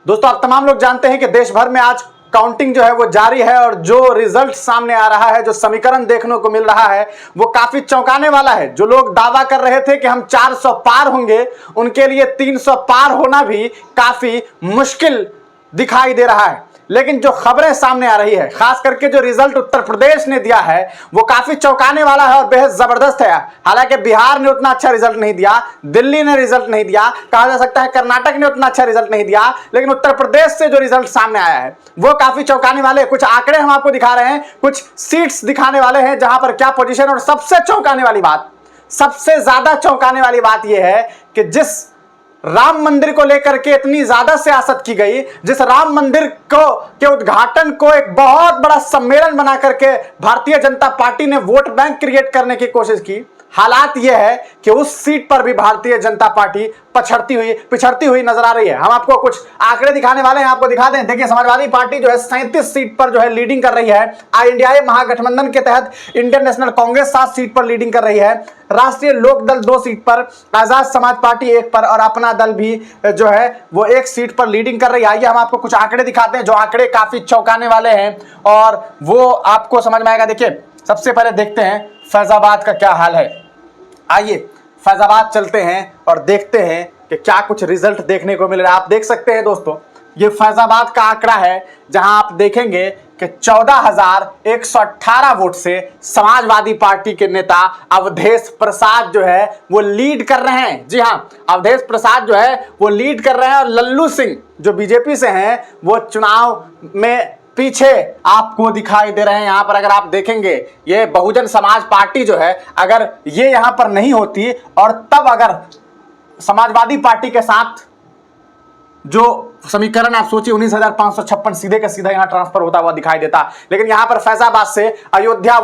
दोस्तों आप तमाम लोग जानते हैं कि देश भर में आज काउंटिंग जो है वो जारी है और जो रिजल्ट सामने आ रहा है, जो समीकरण देखने को मिल रहा है वो काफी चौंकाने वाला है। जो लोग दावा कर रहे थे कि हम 400 पार होंगे, उनके लिए 300 पार होना भी काफी मुश्किल दिखाई दे रहा है। लेकिन जो खबरें सामने आ रही है, खास करके जो रिजल्ट उत्तर प्रदेश ने दिया है वो काफी चौंकाने वाला है और बेहद जबरदस्त है। हालांकि बिहार ने उतना अच्छा रिजल्ट नहीं दिया, दिल्ली ने रिजल्ट नहीं दिया, कहा जा सकता है कर्नाटक ने उतना अच्छा रिजल्ट नहीं दिया, लेकिन उत्तर प्रदेश से जो रिजल्ट सामने आया है वो काफी चौंकाने वाले। कुछ आंकड़े हम आपको दिखा रहे हैं, कुछ सीट्स दिखाने वाले हैं जहां पर क्या पोजीशन, और सबसे चौंकाने वाली बात, सबसे ज्यादा चौंकाने वाली बात यह है कि जिस राम मंदिर को लेकर के इतनी ज्यादा सियासत की गई, जिस राम मंदिर को के उद्घाटन को एक बहुत बड़ा सम्मेलन बना करके भारतीय जनता पार्टी ने वोट बैंक क्रिएट करने की कोशिश की, हालात यह है कि उस सीट पर भी भारतीय जनता पार्टी पिछड़ती हुई नजर आ रही है। हम आपको कुछ आंकड़े दिखाने वाले हैं, आपको दिखा दें। देखिए, समाजवादी पार्टी जो है 37 सीट पर जो है लीडिंग कर रही है। इंडिया महागठबंधन के तहत इंडियन नेशनल कांग्रेस 7 सीट पर लीडिंग कर रही है, राष्ट्रीय लोक दल 2 सीट पर, आजाद समाज पार्टी 1 पर और अपना दल भी जो है वो 1 सीट पर लीडिंग कर रही है। आइए हम आपको कुछ आंकड़े दिखाते हैं, जो आंकड़े काफी चौंकाने वाले हैं और वो आपको समझ में आएगा। देखिए, सबसे पहले देखते हैं फैजाबाद का क्या हाल है। आइए फैजाबाद चलते हैं और देखते हैं कि क्या कुछ रिजल्ट देखने को मिल रहा है। आप देख सकते हैं दोस्तों, ये फैजाबाद का आंकड़ा है जहां आप देखेंगे कि 14,118 वोट से समाजवादी पार्टी के नेता अवधेश प्रसाद जो है वो लीड कर रहे हैं। जी हां, अवधेश प्रसाद जो है वो लीड कर रहे हैं और लल्लू सिंह जो बीजेपी से हैं वो चुनाव में पीछे आपको दिखाई दे रहे हैं। यहां पर अगर आप देखेंगे, ये बहुजन समाज पार्टी जो है, अगर ये यहां पर नहीं होती और तब अगर समाजवादी पार्टी के साथ जो समीकरण आप सोचिए 19,556 सीधे का सीधा यहां ट्रांसफर होता हुआ दिखाई देता, लेकिन यहां पर फैजाबाद से अयोध्या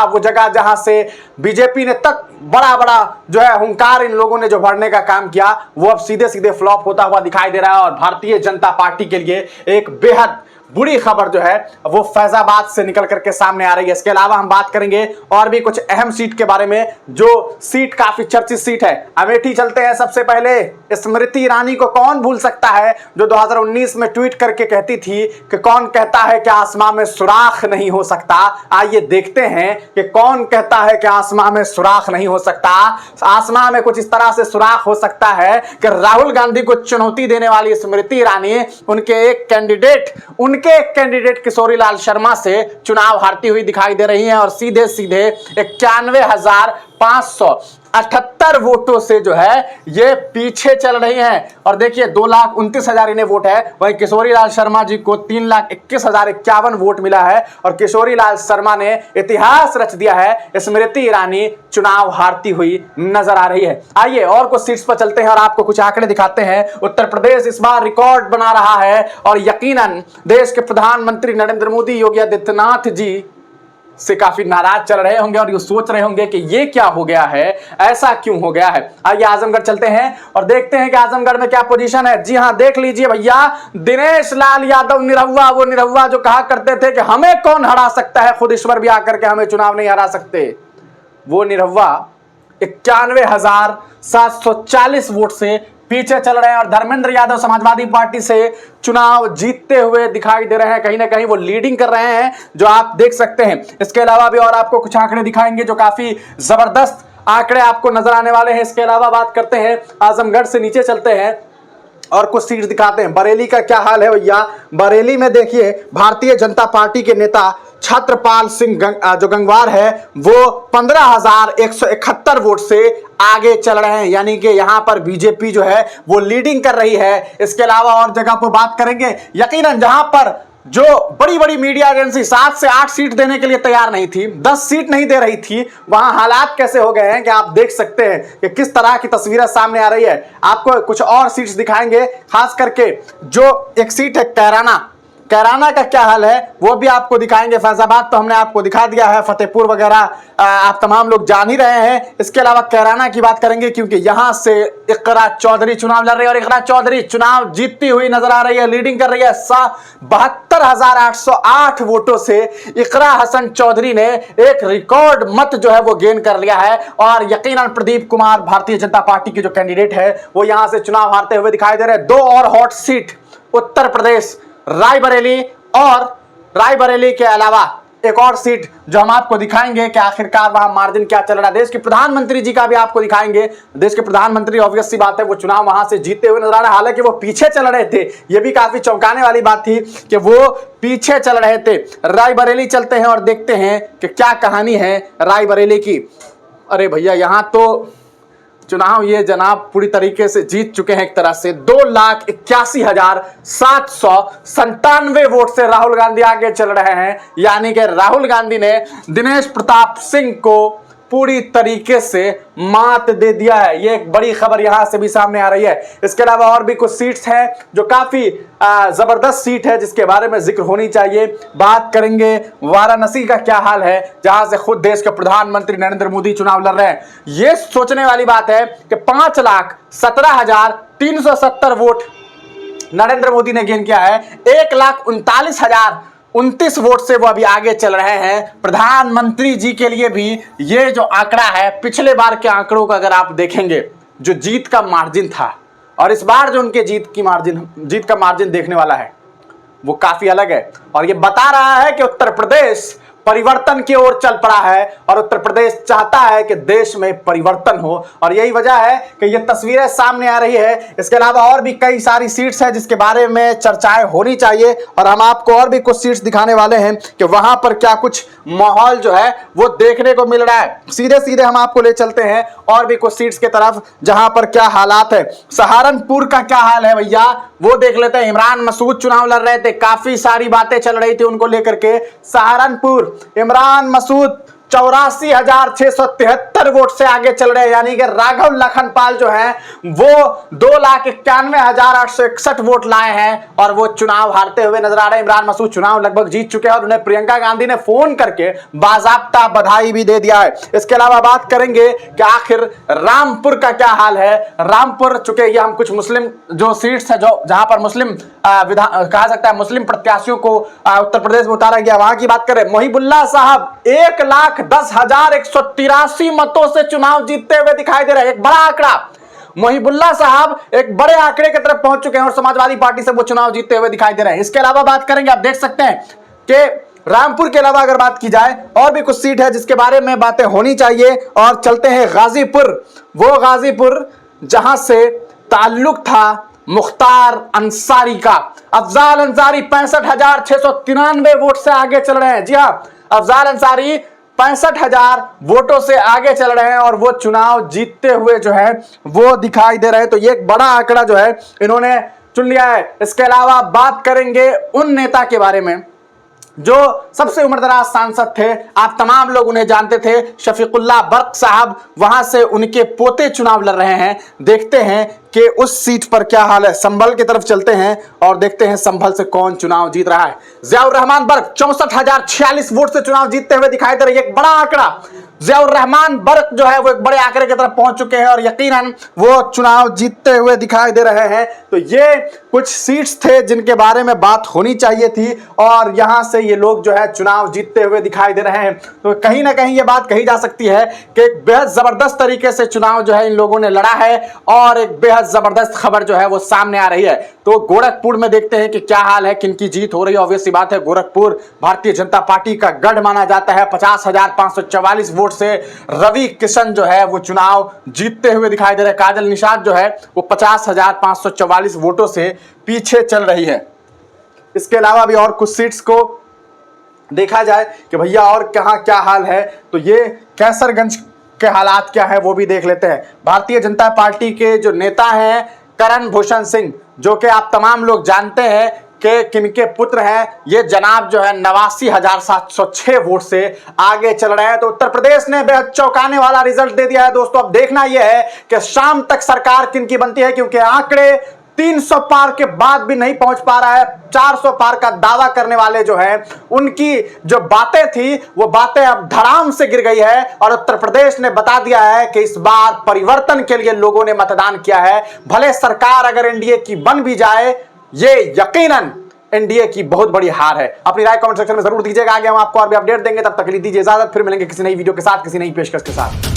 वो जगह जहां से बीजेपी ने तक बड़ा जो है हुंकार इन लोगों ने जो भरने का काम किया, वो अब सीधे सीधे फ्लॉप होता हुआ दिखाई दे रहा है। और भारतीय जनता पार्टी के लिए एक बेहद बुरी खबर जो है वो फैजाबाद से निकल करके सामने आ रही है। इसके अलावा हम बात करेंगे और भी कुछ अहम सीट के बारे में, जो सीट काफी चर्चित सीट है। अमेठी चलते हैं। सबसे पहले स्मृति ईरानी को कौन भूल सकता है, जो 2019 में ट्वीट करके कहती थी कि कौन कहता है कि आसमां में सुराख नहीं हो सकता। आइए देखते हैं कि कौन कहता है कि आसमां में सुराख नहीं हो सकता। आसमां में कुछ इस तरह से सुराख हो सकता है कि राहुल गांधी को चुनौती देने वाली स्मृति ईरानी उनके एक कैंडिडेट किशोरी लाल शर्मा से चुनाव हारती हुई दिखाई दे रही हैं और सीधे सीधे 91,578 वोटों से जो है ये पीछे चल रही हैं। और देखिए 2,29,000 इन्हें वोट है, वहीं किशोरी लाल शर्मा जी को 3,21,051 वोट मिला है और किशोरी लाल शर्मा ने इतिहास रच दिया है। स्मृति ईरानी चुनाव हारती हुई नजर आ रही है। आइए और कुछ सीट्स पर चलते हैं और आपको कुछ आंकड़े दिखाते हैं। उत्तर प्रदेश इस बार रिकॉर्ड बना रहा है और यकीनन देश के प्रधानमंत्री नरेंद्र मोदी, योगी आदित्यनाथ जी से काफी नाराज चल रहे होंगे और ये सोच रहे होंगे कि ये क्या हो गया है, ऐसा क्यों हो गया है। आइए आजमगढ़ चलते हैं और देखते हैं कि आजमगढ़ में क्या पोजीशन है। जी हां, देख लीजिए भैया, दिनेश लाल यादव निरहुआ, वो निरहुआ जो कहा करते थे कि हमें कौन हरा सकता है, खुद ईश्वर भी आकर के हमें चुनाव नहीं हरा सकते, वो निरहुआ 91,740 वोट से पीछे चल रहे हैं और धर्मेंद्र यादव समाजवादी पार्टी से चुनाव जीतते हुए दिखाई दे रहे हैं। कहीं ना कहीं वो लीडिंग कर रहे हैं, जो आप देख सकते हैं। इसके अलावा भी और आपको कुछ आंकड़े दिखाएंगे जो काफी जबरदस्त आंकड़े आपको नजर आने वाले हैं। इसके अलावा बात करते हैं, आजमगढ़ से नीचे चलते हैं और कुछ सीट दिखाते हैं। बरेली का क्या हाल है भैया। बरेली में देखिए, भारतीय जनता पार्टी के नेता छत्रपाल सिंह जो गंगवार है वो 15,171 वोट से आगे चल रहे हैं, यानी कि यहां पर बीजेपी जो है वो लीडिंग कर रही है। इसके अलावा और जगह पर बात करेंगे, यकीनन जहां पर जो बड़ी बड़ी मीडिया एजेंसी 7 से 8 सीट देने के लिए तैयार नहीं थी, 10 सीट नहीं दे रही थी, वहां हालात कैसे हो गए हैं कि आप देख सकते हैं कि किस तरह की तस्वीरें सामने आ रही है। आपको कुछ और सीट्स दिखाएंगे, खास करके जो एक सीट है कैराना का क्या हाल है वो भी आपको दिखाएंगे। फैजाबाद तो हमने आपको दिखा दिया है, फतेहपुर वगैरह आप तमाम लोग जान ही रहे हैं। इसके अलावा कैराना की बात करेंगे क्योंकि यहां से इकरा चौधरी चुनाव लड़ रही है और इकरा चौधरी चुनाव जीतती हुई नजर आ रही है, लीडिंग कर रही है। 72,808 वोटों से इकरा हसन चौधरी ने एक रिकॉर्ड मत जो है वो गेन कर लिया है और यकीनन प्रदीप कुमार भारतीय जनता पार्टी के जो कैंडिडेट है वो यहां से चुनाव हारते हुए दिखाई दे रहे हैं। 2 और हॉट सीट उत्तर प्रदेश रायबरेली और रायबरेली के अलावा एक और सीट जो हम आपको दिखाएंगे कि आखिरकार वहां मार्जिन क्या चल रहा है। देश के प्रधानमंत्री जी का भी आपको दिखाएंगे। देश के प्रधानमंत्री ऑब्वियस सी बात है वो चुनाव वहां से जीते हुए नजर आ रहे हैं, हालांकि वो पीछे चल रहे थे। ये भी काफी चौंकाने वाली बात थी कि वो पीछे चल रहे थे। रायबरेली चलते हैं और देखते हैं कि क्या कहानी है रायबरेली की। अरे भैया यहां तो चुनाव ये जनाब पूरी तरीके से जीत चुके हैं। एक तरह से 2,81,797 वोट से राहुल गांधी आगे चल रहे हैं, यानी कि राहुल गांधी ने दिनेश प्रताप सिंह को पूरी तरीके से मात दे दिया है। ये एक बड़ी खबर यहां से भी सामने आ रही है। इसके अलावा और भी कुछ सीट्स हैं जो काफी जबरदस्त सीट है जिसके बारे में जिक्र होनी चाहिए। बात करेंगे वाराणसी का क्या हाल है, जहां से खुद देश के प्रधानमंत्री नरेंद्र मोदी चुनाव लड़ रहे हैं। यह सोचने वाली बात है कि 5,17,370 वोट नरेंद्र मोदी ने गेन किया है। 1,39,029 वोट से वो अभी आगे चल रहे हैं। प्रधानमंत्री जी के लिए भी ये जो आंकड़ा है, पिछले बार के आंकड़ों का अगर आप देखेंगे, जो जीत का मार्जिन था और इस बार जो उनके जीत का मार्जिन देखने वाला है वो काफी अलग है। और ये बता रहा है कि उत्तर प्रदेश परिवर्तन की ओर चल पड़ा है और उत्तर प्रदेश चाहता है कि देश में परिवर्तन हो, और यही वजह है कि ये तस्वीरें सामने आ रही है। इसके अलावा और भी कई सारी सीट्स हैं जिसके बारे में चर्चाएं होनी चाहिए, और हम आपको और भी कुछ सीट्स दिखाने वाले हैं कि वहां पर क्या कुछ माहौल जो है वो देखने को मिल रहा है। सीधे सीधे हम आपको ले चलते हैं और भी कुछ सीट्स की तरफ जहां पर क्या हालात है। सहारनपुर का क्या हाल है भैया वो देख लेते हैं। इमरान मसूद चुनाव लड़ रहे थे, काफी सारी बातें चल रही थी उनको लेकर के। सहारनपुर इमरान मसूद 84,673 वोट से आगे चल रहे हैं, यानी कि राघव लखनपाल जो है वो 2,91,861 वोट लाए हैं और वो चुनाव हारते हुए नजर आ रहे हैं। इमरान मसूद चुनाव लगभग जीत चुके हैं और उन्हें प्रियंका गांधी ने फोन करके बाजाब्ता बधाई भी दे दिया है। इसके अलावा बात करेंगे कि आखिर रामपुर का क्या हाल है। रामपुर चुके ये हम कुछ मुस्लिम जो सीट्स है जो जहां पर मुस्लिम कहा सकता है मुस्लिम प्रत्याशियों को उत्तर प्रदेश में उतारा गया, वहां की बात करें। मोहिबुल्ला साहब 1,10,183 मतों से चुनाव जीतते हुए दिखाई दे रहे हैं। एक बड़ा आंकड़ा, मोहिबुल्ला साहब एक बड़े आंकड़े की तरफ पहुंच चुके हैं और समाजवादी पार्टी से वो चुनाव जीतते हुए दिखाई दे रहे हैं। इसके अलावा बात करेंगे, आप देख सकते हैं कि रामपुर के अलावा अगर बात की जाए और भी कुछ सीट है जिसके बारे में बातें होनी चाहिए। और चलते हैं गाजीपुर, वो गाजीपुर जहां से ताल्लुक था मुख्तार अंसारी का। अफजाल अंसारी 65,693 वोट से आगे चल रहे हैं। जी हां, अफजाल अंसारी 65,000 वोटों से आगे चल रहे हैं और वो चुनाव जीतते हुए जो है वो दिखाई दे रहे हैं। तो ये एक बड़ा आंकड़ा जो है इन्होंने चुन लिया है। इसके अलावा बात करेंगे उन नेता के बारे में जो सबसे उम्रदराज सांसद थे, आप तमाम लोग उन्हें जानते थे, शफीकुल्ला बर्क साहब। वहां से उनके पोते चुनाव लड़ रहे हैं। देखते हैं कि उस सीट पर क्या हाल है। संभल की तरफ चलते हैं और देखते हैं संभल से कौन चुनाव जीत रहा है। जियाउर रहमान बर्क 64,046 वोट से चुनाव जीतते हुए दिखाई दे रही है। एक बड़ा आंकड़ा, जियाउर रहमान बर्क जो है वो एक बड़े आंकड़े की तरफ पहुंच चुके हैं और यकीनन वो चुनाव जीतते हुए दिखाई दे रहे हैं। तो ये कुछ सीट्स थे जिनके बारे में बात होनी चाहिए थी और यहां से ये लोग जो है चुनाव जीतते हुए दिखाई दे रहे हैं। तो कहीं ना कहीं ये बात कही जा सकती है कि एक बेहद जबरदस्त तरीके से चुनाव जो है इन लोगों ने लड़ा है और एक बेहद जबरदस्त खबर जो है वो सामने आ रही है। तो गोरखपुर में देखते हैं कि क्या हाल है, किनकी जीत हो रही है। ऑब्वियस सी बात है गोरखपुर भारतीय जनता पार्टी का गढ़ माना जाता है। 50,544 वोट से रवि किशन जो है वो चुनाव जीतते हुए दिखाई दे रहे हैं। काजल निषाद जो है वो 50,544 वोटों से पीछे चल रही है। इसके अलावा भी और कुछ सीट्स को देखा जाए कि भैया और कहां क्या हाल है, तो ये कैसरगंज के हालात क्या है वो भी देख लेते हैं। भारतीय जनता पार्टी के जो नेता हैं करण भूषण सिंह, जो कि आप तमाम लोग जानते हैं कि किनके पुत्र हैं, ये जनाब जो है 89,706 वोट से आगे चल रहे हैं। तो उत्तर प्रदेश ने बेहद चौंकाने वाला रिजल्ट दे दिया है दोस्तों। अब देखना यह है कि शाम तक सरकार किनकी बनती है, क्योंकि आंकड़े 300 पार के बाद भी नहीं पहुंच पा रहा है। 400 पार का दावा करने वाले जो है उनकी जो बातें थी वो बातें अब धड़ाम से गिर गई है और उत्तर प्रदेश ने बता दिया है कि इस बार परिवर्तन के लिए लोगों ने मतदान किया है। भले सरकार अगर एनडीए की बन भी जाए, ये यकीनन एनडीए की बहुत बड़ी हार है। अपनी राय कमेंट सेक्शन में जरूर दीजिएगा। आगे हम आपको और भी अपडेट देंगे। तब तक के लिए दीजिए इजाजत, फिर मिलेंगे किसी नई वीडियो के साथ, किसी नई पेशकश के साथ।